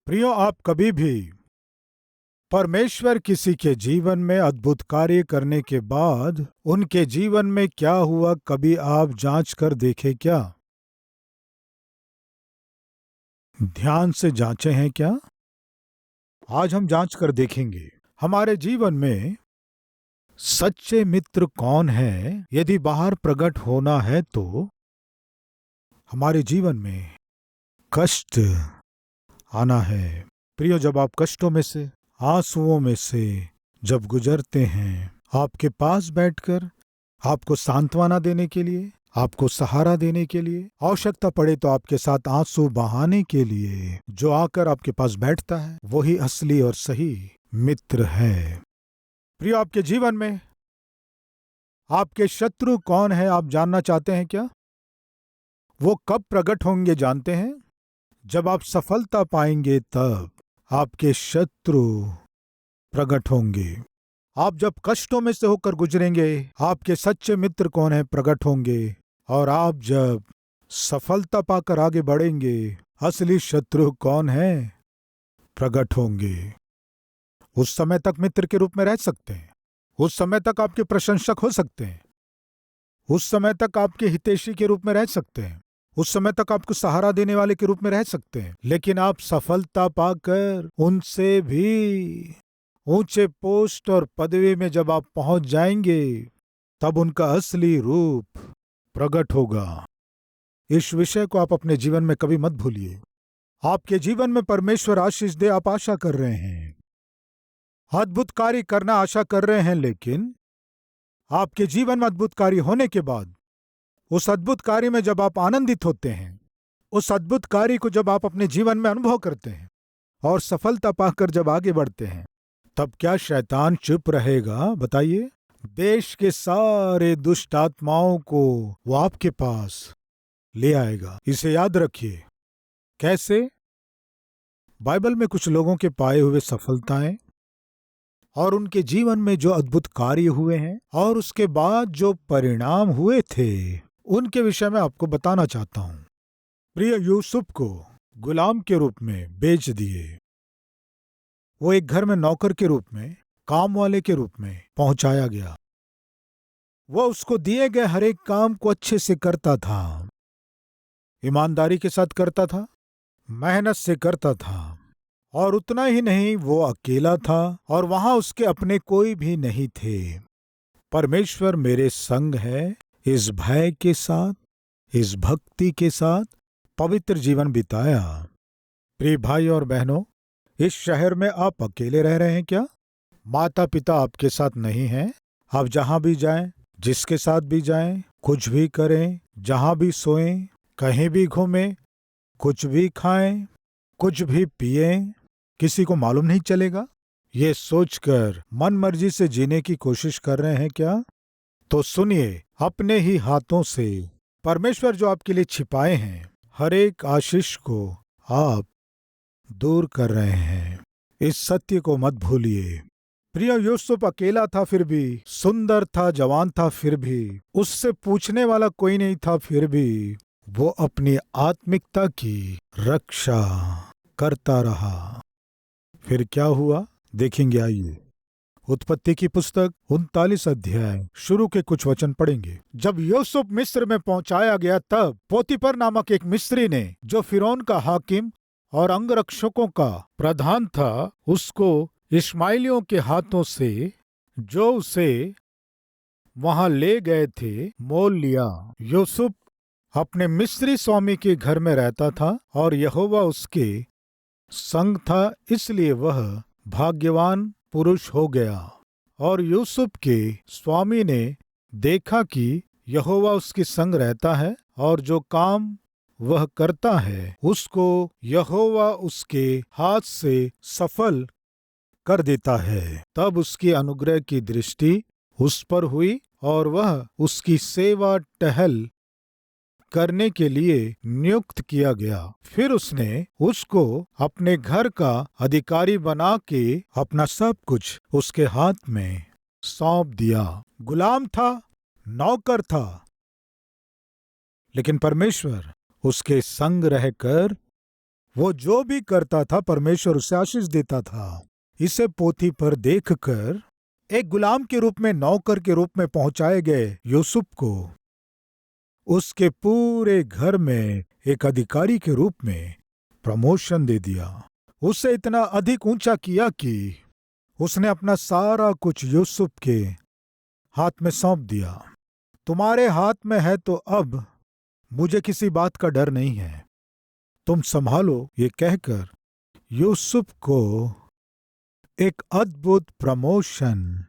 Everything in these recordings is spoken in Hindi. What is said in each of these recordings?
प्रियो, आप कभी भी परमेश्वर किसी के जीवन में अद्भुत कार्य करने के बाद उनके जीवन में क्या हुआ, कभी आप जांच कर देखे क्या? ध्यान से जांचे हैं क्या? आज हम जांच कर देखेंगे हमारे जीवन में सच्चे मित्र कौन है। यदि बाहर प्रकट होना है तो हमारे जीवन में कष्ट आना है। प्रियो, जब आप कष्टों में से, आंसुओं में से जब गुजरते हैं, आपके पास बैठकर आपको सांत्वना देने के लिए, आपको सहारा देने के लिए, आवश्यकता पड़े तो आपके साथ आंसू बहाने के लिए जो आकर आपके पास बैठता है, वही असली और सही मित्र है। प्रियो, आपके जीवन में आपके शत्रु कौन है, आप जानना चाहते हैं क्या? वो कब प्रकट होंगे जानते हैं? जब आप सफलता पाएंगे तब आपके शत्रु प्रकट होंगे। आप जब कष्टों में से होकर गुजरेंगे, आपके सच्चे मित्र कौन है प्रकट होंगे। और आप जब सफलता पाकर आगे बढ़ेंगे, असली शत्रु कौन है प्रकट होंगे। उस समय तक मित्र के रूप में रह सकते हैं, उस समय तक आपके प्रशंसक हो सकते हैं, उस समय तक आपके हितैषी के रूप में रह सकते हैं, उस समय तक आपको सहारा देने वाले के रूप में रह सकते हैं। लेकिन आप सफलता पाकर उनसे भी ऊंचे पोस्ट और पदवी में जब आप पहुंच जाएंगे, तब उनका असली रूप प्रकट होगा। इस विषय को आप अपने जीवन में कभी मत भूलिए। आपके जीवन में परमेश्वर आशीष दे, आप आशा कर रहे हैं, अद्भुत कार्य करना आशा कर रहे हैं, लेकिन आपके जीवन में अद्भुत कार्य होने के बाद, उस अद्भुत कार्य में जब आप आनंदित होते हैं, उस अद्भुत कार्य को जब आप अपने जीवन में अनुभव करते हैं और सफलता पाकर जब आगे बढ़ते हैं, तब क्या शैतान चुप रहेगा? बताइए। देश के सारे दुष्ट आत्माओं को वो आपके पास ले आएगा। इसे याद रखिए। कैसे? बाइबल में कुछ लोगों के पाए हुए सफलताएं और उनके जीवन में जो अद्भुत कार्य हुए हैं और उसके बाद जो परिणाम हुए थे, उनके विषय में आपको बताना चाहता हूं। प्रिय, यूसुफ को गुलाम के रूप में बेच दिए। वो एक घर में नौकर के रूप में, काम वाले के रूप में पहुंचाया गया। वो उसको दिए गए हर एक काम को अच्छे से करता था, ईमानदारी के साथ करता था, मेहनत से करता था। और उतना ही नहीं, वो अकेला था और वहां उसके अपने कोई भी नहीं थे। परमेश्वर मेरे संग है, इस भय के साथ, इस भक्ति के साथ पवित्र जीवन बिताया। प्रिय भाई और बहनों, इस शहर में आप अकेले रह रहे हैं क्या? माता पिता आपके साथ नहीं हैं? आप जहां भी जाएं, जिसके साथ भी जाएं, कुछ भी करें, जहां भी सोएं, कहीं भी घूमें, कुछ भी खाएं, कुछ भी पिएं, किसी को मालूम नहीं चलेगा? ये सोचकर मन मर्जी से जीने की कोशिश कर रहे हैं क्या? तो सुनिए, अपने ही हाथों से परमेश्वर जो आपके लिए छिपाए हैं, हर एक आशीष को आप दूर कर रहे हैं। इस सत्य को मत भूलिए। प्रिय, यूसुफ अकेला था फिर भी, सुंदर था, जवान था फिर भी, उससे पूछने वाला कोई नहीं था फिर भी, वो अपनी आत्मिकता की रक्षा करता रहा। फिर क्या हुआ देखेंगे, आइए। उत्पत्ति की पुस्तक 39 अध्याय शुरू के कुछ वचन पढ़ेंगे। जब यूसुफ मिस्र में पहुंचाया गया, तब पोतीपर नामक एक मिस्री ने, जो फिरौन का हाकिम और अंगरक्षकों का प्रधान था, उसको इश्माएलियों के हाथों से, जो उसे वहां ले गए थे, मोल लिया। यूसुफ अपने मिस्री स्वामी के घर में रहता था और यहोवा उसके संग था, इसलिए वह भाग्यवान पुरुष हो गया। और यूसुफ के स्वामी ने देखा कि यहोवा उसके संग रहता है और जो काम वह करता है, उसको यहोवा उसके हाथ से सफल कर देता है। तब उसकी अनुग्रह की दृष्टि उस पर हुई और वह उसकी सेवा टहल करने के लिए नियुक्त किया गया। फिर उसने उसको अपने घर का अधिकारी बना के अपना सब कुछ उसके हाथ में सौंप दिया। गुलाम था, नौकर था, लेकिन परमेश्वर उसके संग रहकर वो जो भी करता था परमेश्वर उसे आशीष देता था। इसे पोतीफर देखकर एक गुलाम के रूप में, नौकर के रूप में पहुंचाए गए यूसुफ को उसके पूरे घर में एक अधिकारी के रूप में प्रमोशन दे दिया। उसे इतना अधिक ऊंचा किया कि उसने अपना सारा कुछ यूसुफ के हाथ में सौंप दिया। तुम्हारे हाथ में है तो अब मुझे किसी बात का डर नहीं है, तुम संभालो, ये कहकर यूसुफ को एक अद्भुत प्रमोशन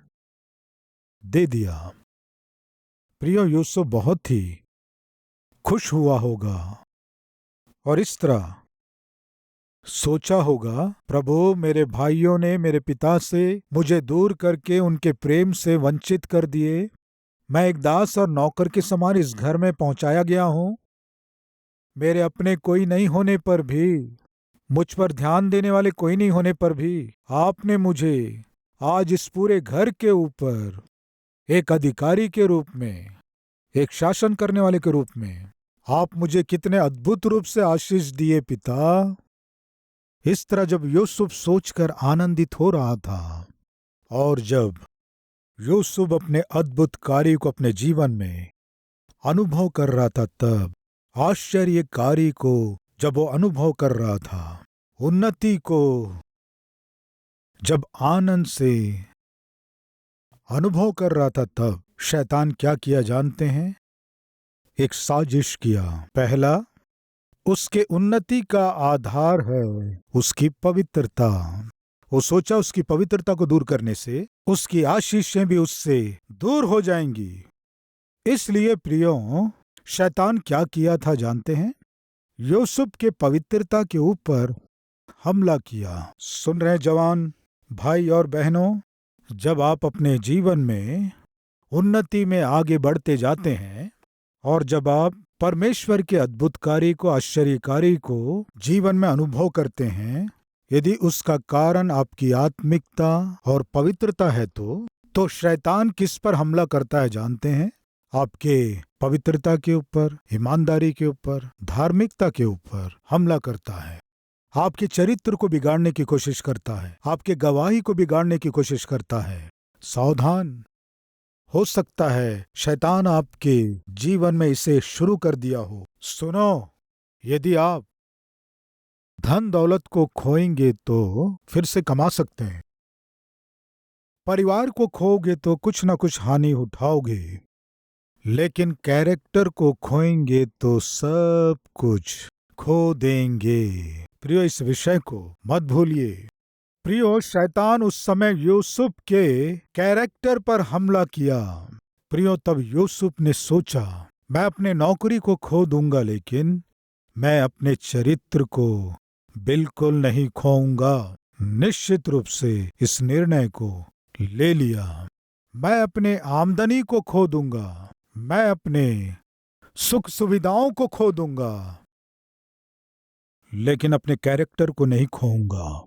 दे दिया। प्रियो, यूसुफ बहुत ही खुश हुआ होगा और इस तरह सोचा होगा, प्रभु, मेरे भाइयों ने मेरे पिता से मुझे दूर करके उनके प्रेम से वंचित कर दिए। मैं एक दास और नौकर के समान इस घर में पहुंचाया गया हूं। मेरे अपने कोई नहीं होने पर भी, मुझ पर ध्यान देने वाले कोई नहीं होने पर भी आपने मुझे आज इस पूरे घर के ऊपर एक अधिकारी के रूप में, एक शासन करने वाले के रूप में आप मुझे कितने अद्भुत रूप से आशीष दिए पिता। इस तरह जब यूसुफ सोचकर आनंदित हो रहा था और जब यूसुफ अपने अद्भुत कार्य को अपने जीवन में अनुभव कर रहा था, तब आश्चर्य कार्य को जब वो अनुभव कर रहा था, उन्नति को जब आनंद से अनुभव कर रहा था, तब शैतान क्या किया जानते हैं? एक साजिश किया। पहला, उसके उन्नति का आधार है उसकी पवित्रता। वो सोचा उसकी पवित्रता को दूर करने से उसकी आशीषें भी उससे दूर हो जाएंगी। इसलिए प्रियो, शैतान क्या किया था जानते हैं? यूसुफ के पवित्रता के ऊपर हमला किया। सुन रहे जवान भाई और बहनों, जब आप अपने जीवन में उन्नति में आगे बढ़ते जाते हैं और जब आप परमेश्वर के अद्भुत कार्य को, आश्चर्य कार्य को जीवन में अनुभव करते हैं, यदि उसका कारण आपकी आत्मिकता और पवित्रता है तो शैतान किस पर हमला करता है जानते हैं? आपके पवित्रता के ऊपर, ईमानदारी के ऊपर, धार्मिकता के ऊपर हमला करता है। आपके चरित्र को बिगाड़ने की कोशिश करता है, आपके गवाही को बिगाड़ने की कोशिश करता है। सावधान, हो सकता है शैतान आपके जीवन में इसे शुरू कर दिया हो। सुनो, यदि आप धन दौलत को खोएंगे तो फिर से कमा सकते हैं, परिवार को खोओगे तो कुछ ना कुछ हानि उठाओगे, लेकिन कैरेक्टर को खोएंगे तो सब कुछ खो देंगे। प्रियो, इस विषय को मत भूलिए। प्रियो, शैतान उस समय यूसुफ के कैरेक्टर पर हमला किया। प्रियो, तब यूसुफ ने सोचा, मैं अपने नौकरी को खो दूंगा, लेकिन मैं अपने चरित्र को बिल्कुल नहीं खोऊंगा। निश्चित रूप से इस निर्णय को ले लिया। मैं अपने आमदनी को खो दूंगा, मैं अपने सुख सुविधाओं को खो दूंगा, लेकिन अपने कैरेक्टर को नहीं खोऊंगा।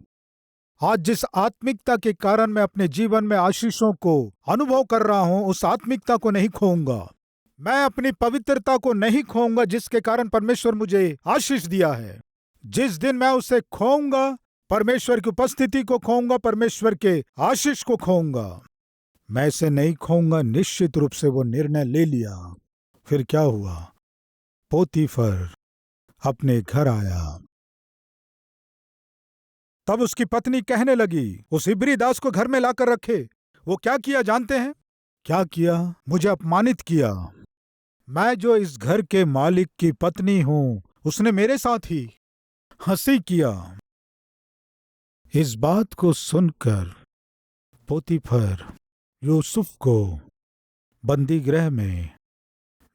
आज जिस आत्मिकता के कारण मैं अपने जीवन में आशीषों को अनुभव कर रहा हूं, उस आत्मिकता को नहीं खोऊंगा। मैं अपनी पवित्रता को नहीं खोऊंगा जिसके कारण परमेश्वर मुझे आशीष दिया है। जिस दिन मैं उसे खोऊंगा, परमेश्वर की उपस्थिति को खोऊंगा, परमेश्वर के आशीष को खोऊंगा। मैं इसे नहीं खोऊंगा। निश्चित रूप से वो निर्णय ले लिया। फिर क्या हुआ? पोतीफर अपने घर आया। तब उसकी पत्नी कहने लगी, उस इब्री दास को घर में लाकर रखे। वो क्या किया जानते हैं? क्या किया? मुझे अपमानित किया। मैं जो इस घर के मालिक की पत्नी हूं, उसने मेरे साथ ही हंसी किया। इस बात को सुनकर पोतीफर यूसुफ को बंदी गृह में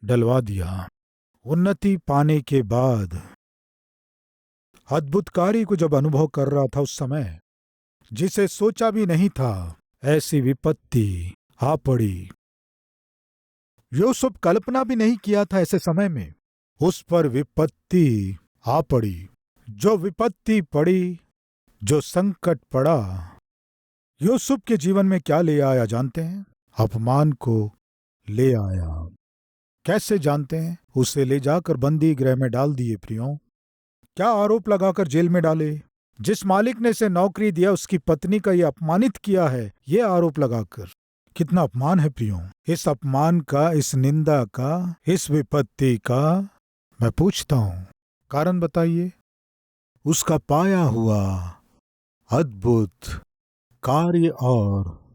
डलवा दिया। उन्नति पाने के बाद, अद्भुत कार्य को जब अनुभव कर रहा था, उस समय जिसे सोचा भी नहीं था, ऐसी विपत्ति आ पड़ी। यूसुफ कल्पना भी नहीं किया था ऐसे समय में उस पर विपत्ति आ पड़ी। जो विपत्ति पड़ी, जो संकट पड़ा, यूसुफ के जीवन में क्या ले आया जानते हैं? अपमान को ले आया। कैसे जानते हैं? उसे ले जाकर बंदी गृह में डाल दिए। प्रियो, क्या आरोप लगाकर जेल में डाले। जिस मालिक ने इसे नौकरी दिया उसकी पत्नी का ये अपमानित किया है, ये आरोप लगाकर। कितना अपमान है प्रियो। इस अपमान का, इस निंदा का, इस विपत्ति का मैं पूछता हूं, कारण बताइए। उसका पाया हुआ अद्भुत कार्य और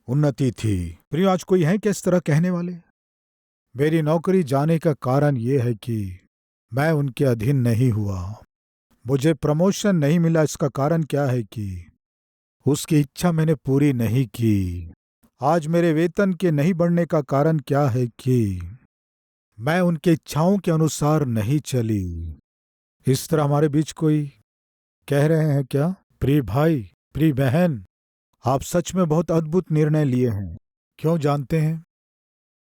उन्नति थी। प्रियो, आज कोई है क्या इस तरह कहने वाले? मेरी नौकरी जाने का कारण यह है कि मैं उनके अधीन नहीं हुआ। मुझे प्रमोशन नहीं मिला, इसका कारण क्या है कि उसकी इच्छा मैंने पूरी नहीं की। आज मेरे वेतन के नहीं बढ़ने का कारण क्या है कि मैं उनकी इच्छाओं के अनुसार नहीं चली। इस तरह हमारे बीच कोई कह रहे हैं क्या? प्रिय भाई, प्रिय बहन, आप सच में बहुत अद्भुत निर्णय लिए हैं। क्यों जानते हैं?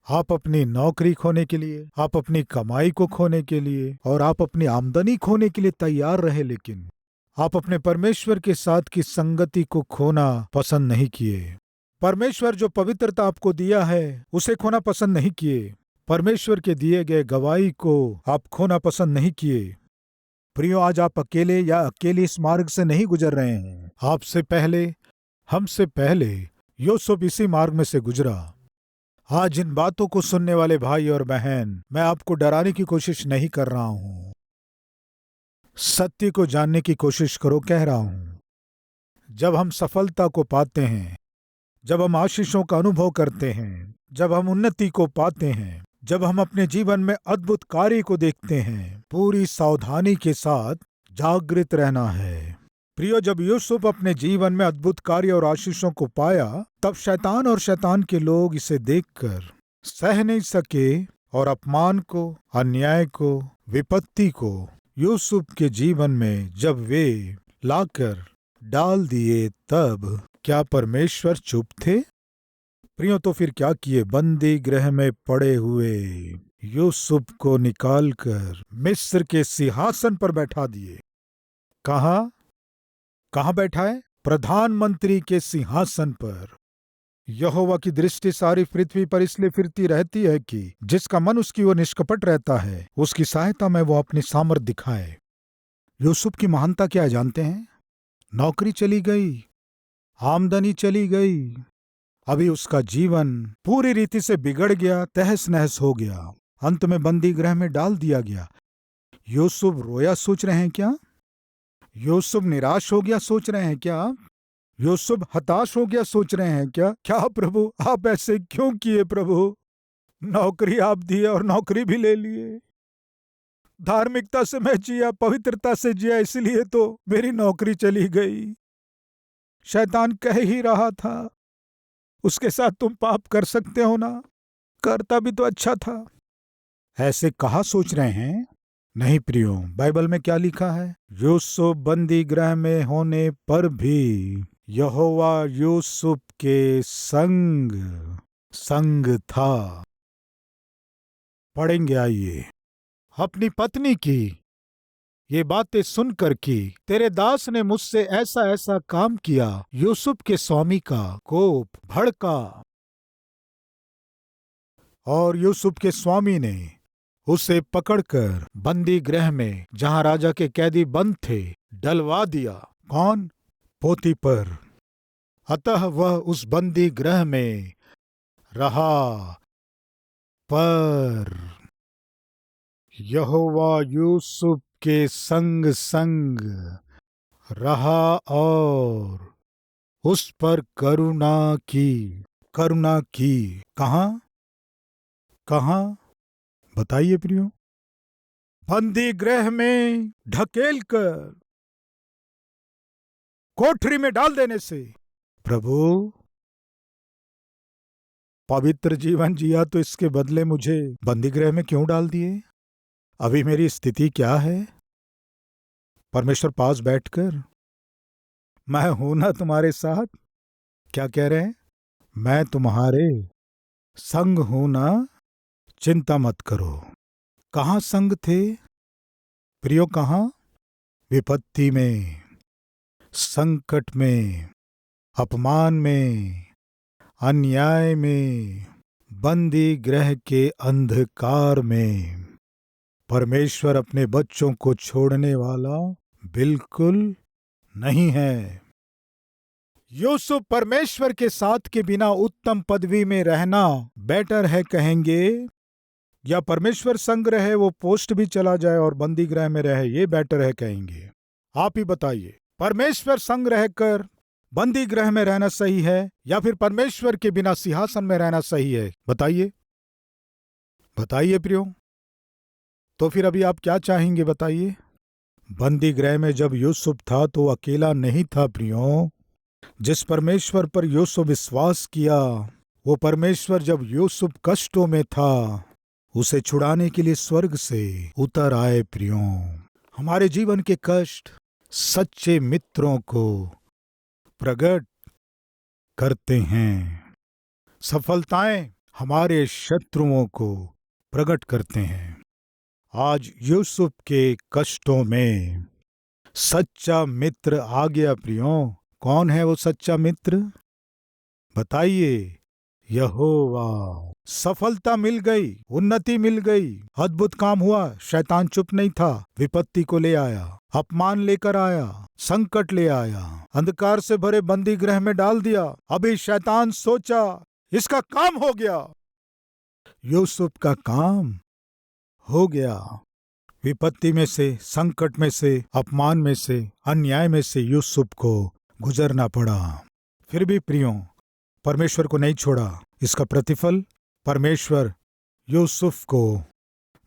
आप अपनी नौकरी खोने के लिए, आप अपनी कमाई को खोने के लिए और आप अपनी आमदनी खोने के लिए तैयार रहे, लेकिन आप अपने परमेश्वर के साथ की संगति को खोना पसंद नहीं किए। परमेश्वर जो पवित्रता आपको दिया है उसे खोना पसंद नहीं किए। परमेश्वर के दिए गए गवाही को आप खोना पसंद नहीं किए। प्रियो, आज आप अकेले या अकेली इस मार्ग से नहीं गुजर रहे हैं। आपसे पहले, हमसे पहले यूसुफ इसी मार्ग में से गुजरा। आज इन बातों को सुनने वाले भाई और बहन, मैं आपको डराने की कोशिश नहीं कर रहा हूं, सत्य को जानने की कोशिश करो कह रहा हूं। जब हम सफलता को पाते हैं, जब हम आशीषों का अनुभव करते हैं, जब हम उन्नति को पाते हैं, जब हम अपने जीवन में अद्भुत कार्य को देखते हैं, पूरी सावधानी के साथ जागृत रहना है। प्रियो, जब यूसुफ अपने जीवन में अद्भुत कार्य और आशीषों को पाया, तब शैतान और शैतान के लोग इसे देखकर सह नहीं सके और अपमान को, अन्याय को, विपत्ति को यूसुफ के जीवन में जब वे लाकर डाल दिए, तब क्या परमेश्वर चुप थे? प्रियो, तो फिर क्या किए? बंदी गृह में पड़े हुए यूसुफ को निकालकर मिस्र के सिंहासन पर बैठा दिए। कहाँ बैठाए? प्रधानमंत्री के सिंहासन पर। यहोवा की दृष्टि सारी पृथ्वी पर इसलिए फिरती रहती है कि जिसका मन उसकी ओर निष्कपट रहता है, उसकी सहायता में वो अपनी सामर्थ दिखाए। यूसुफ की महानता क्या है जानते हैं? नौकरी चली गई, आमदनी चली गई, अभी उसका जीवन पूरी रीति से बिगड़ गया, तहस नहस हो गया, अंत में बंदी गृह में डाल दिया गया। यूसुफ रोया सोच रहे हैं क्या? यूसुफ निराश हो गया सोच रहे हैं क्या? यूसुफ हताश हो गया सोच रहे हैं क्या? क्या प्रभु, आप ऐसे क्यों किए प्रभु? नौकरी आप दिए और नौकरी भी ले लिए। धार्मिकता से मैं जिया, पवित्रता से जिया, इसलिए तो मेरी नौकरी चली गई। शैतान कह ही रहा था उसके साथ तुम पाप कर सकते हो ना, करता भी तो अच्छा था। ऐसे कहा सोच रहे हैं? नहीं प्रियो, बाइबल में क्या लिखा है? यूसुफ बंदी गृह में होने पर भी यहोवा यूसुफ के संग था। पढ़ेंगे, आइए। अपनी पत्नी की ये बातें सुनकर कि तेरे दास ने मुझसे ऐसा ऐसा काम किया, यूसुफ के स्वामी का कोप भड़का और यूसुफ के स्वामी ने उसे पकड़कर बंदी गृह में, जहां राजा के कैदी बंद थे, डलवा दिया। कौन? पोतीपर। अतः वह उस बंदी गृह में रहा, पर यहोवा यूसुफ के संग रहा और उस पर करुणा की। कहाँ बताइए प्रियो? बंदी गृह में ढकेल कर कोठरी में डाल देने से। प्रभु, पवित्र जीवन जिया तो इसके बदले मुझे बंदी गृह में क्यों डाल दिए? अभी मेरी स्थिति क्या है? परमेश्वर पास बैठकर, मैं हूं ना तुम्हारे साथ? क्या कह रहे हैं? मैं तुम्हारे संग हूं ना, चिंता मत करो। कहां संग थे प्रियो? कहां? विपत्ति में, संकट में, अपमान में, अन्याय में, बंदी गृह के अंधकार में। परमेश्वर अपने बच्चों को छोड़ने वाला बिल्कुल नहीं है। यूसुफ परमेश्वर के साथ के बिना उत्तम पदवी में रहना बेटर है कहेंगे, या परमेश्वर संग रहे, वो पोस्ट भी चला जाए और बंदी गृह में रहे, ये बेटर है कहेंगे? आप ही बताइए, परमेश्वर संग रहकर बंदी गृह में रहना सही है या फिर परमेश्वर के बिना सिंहासन में रहना सही है? बताइए, बताइए प्रियो। तो फिर अभी आप क्या चाहेंगे बताइए? बंदी गृह में जब यूसुफ था तो वो अकेला नहीं था प्रियो। जिस परमेश्वर पर यूसुफ विश्वास किया, वो परमेश्वर जब यूसुफ कष्टों में था उसे छुड़ाने के लिए स्वर्ग से उतर आए प्रियो। हमारे जीवन के कष्ट सच्चे मित्रों को प्रकट करते हैं, सफलताएं हमारे शत्रुओं को प्रकट करते हैं। आज यूसुफ के कष्टों में सच्चा मित्र आ गया प्रियो। कौन है वो सच्चा मित्र? बताइए। यहोवा। सफलता मिल गई, उन्नति मिल गई, अद्भुत काम हुआ। शैतान चुप नहीं था, विपत्ति को ले आया, अपमान लेकर आया, संकट ले आया, अंधकार से भरे बंदी गृह में डाल दिया। अभी शैतान सोचा इसका काम हो गया। यूसुफ का काम हो गया। विपत्ति में से, संकट में से, अपमान में से, अन्याय में से यूसुफ को गुजरना पड़ा। फिर भी प्रियो, परमेश्वर को नहीं छोड़ा। इसका प्रतिफल, परमेश्वर यूसुफ को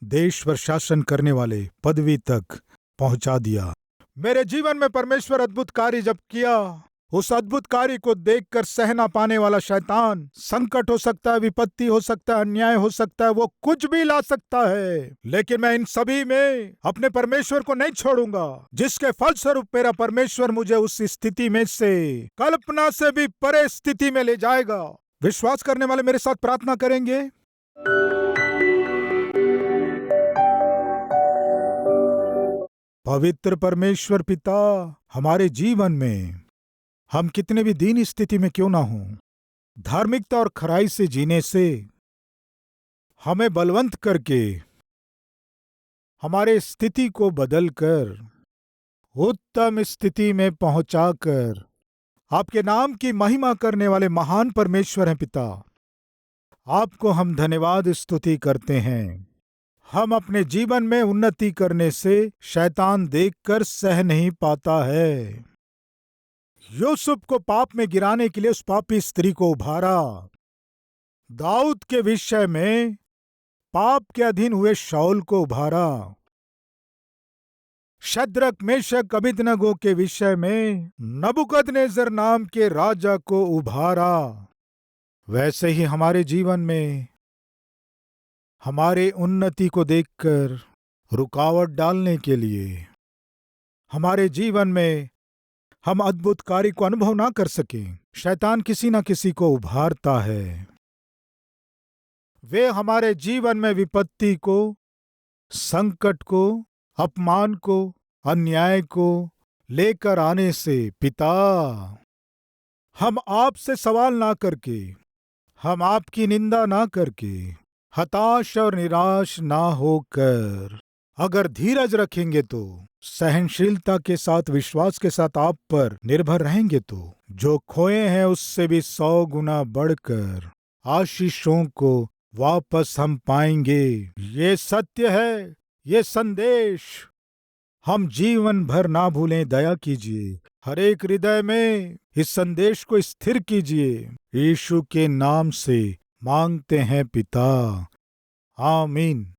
देश पर शासन करने वाले पदवी तक पहुंचा दिया। मेरे जीवन में परमेश्वर अद्भुत कार्य जब किया, उस अद्भुत कार्य को देखकर सह ना पाने वाला शैतान, संकट हो सकता है, विपत्ति हो सकता है, अन्याय हो सकता है, वो कुछ भी ला सकता है, लेकिन मैं इन सभी में अपने परमेश्वर को नहीं छोड़ूंगा, जिसके फलस्वरूप मेरा परमेश्वर मुझे उस स्थिति में से, कल्पना से भी परे स्थिति में ले जाएगा। विश्वास करने वाले मेरे साथ प्रार्थना करेंगे। पवित्र परमेश्वर पिता, हमारे जीवन में हम कितने भी दीन स्थिति में क्यों ना हों, धार्मिकता और खराई से जीने से हमें बलवंत करके हमारे स्थिति को बदलकर उत्तम स्थिति में पहुंचाकर आपके नाम की महिमा करने वाले महान परमेश्वर हैं पिता। आपको हम धन्यवाद स्तुति करते हैं। हम अपने जीवन में उन्नति करने से शैतान देखकर सह नहीं पाता है। यूसुफ को पाप में गिराने के लिए उस पापी स्त्री को उभारा। दाऊद के विषय में पाप के अधीन हुए शाऊल को उभारा। शद्रक, मेशक, अबेदनगो के विषय में नबूकदनेस्सर नाम के राजा को उभारा। वैसे ही हमारे जीवन में हमारे उन्नति को देखकर रुकावट डालने के लिए, हमारे जीवन में हम अद्भुत कार्य को अनुभव ना कर सकें, शैतान किसी न किसी को उभारता है। वे हमारे जीवन में विपत्ति को, संकट को, अपमान को, अन्याय को लेकर आने से पिता, हम आपसे सवाल ना करके, हम आपकी निंदा ना करके, हताश और निराश ना होकर अगर धीरज रखेंगे तो, सहनशीलता के साथ, विश्वास के साथ आप पर निर्भर रहेंगे तो जो खोए हैं उससे भी 100 गुना बढ़कर आशीषों को वापस हम पाएंगे। ये सत्य है, ये संदेश हम जीवन भर ना भूलें। दया कीजिए, हर एक हृदय में इस संदेश को स्थिर कीजिए। यीशु के नाम से मांगते हैं पिता, आमीन।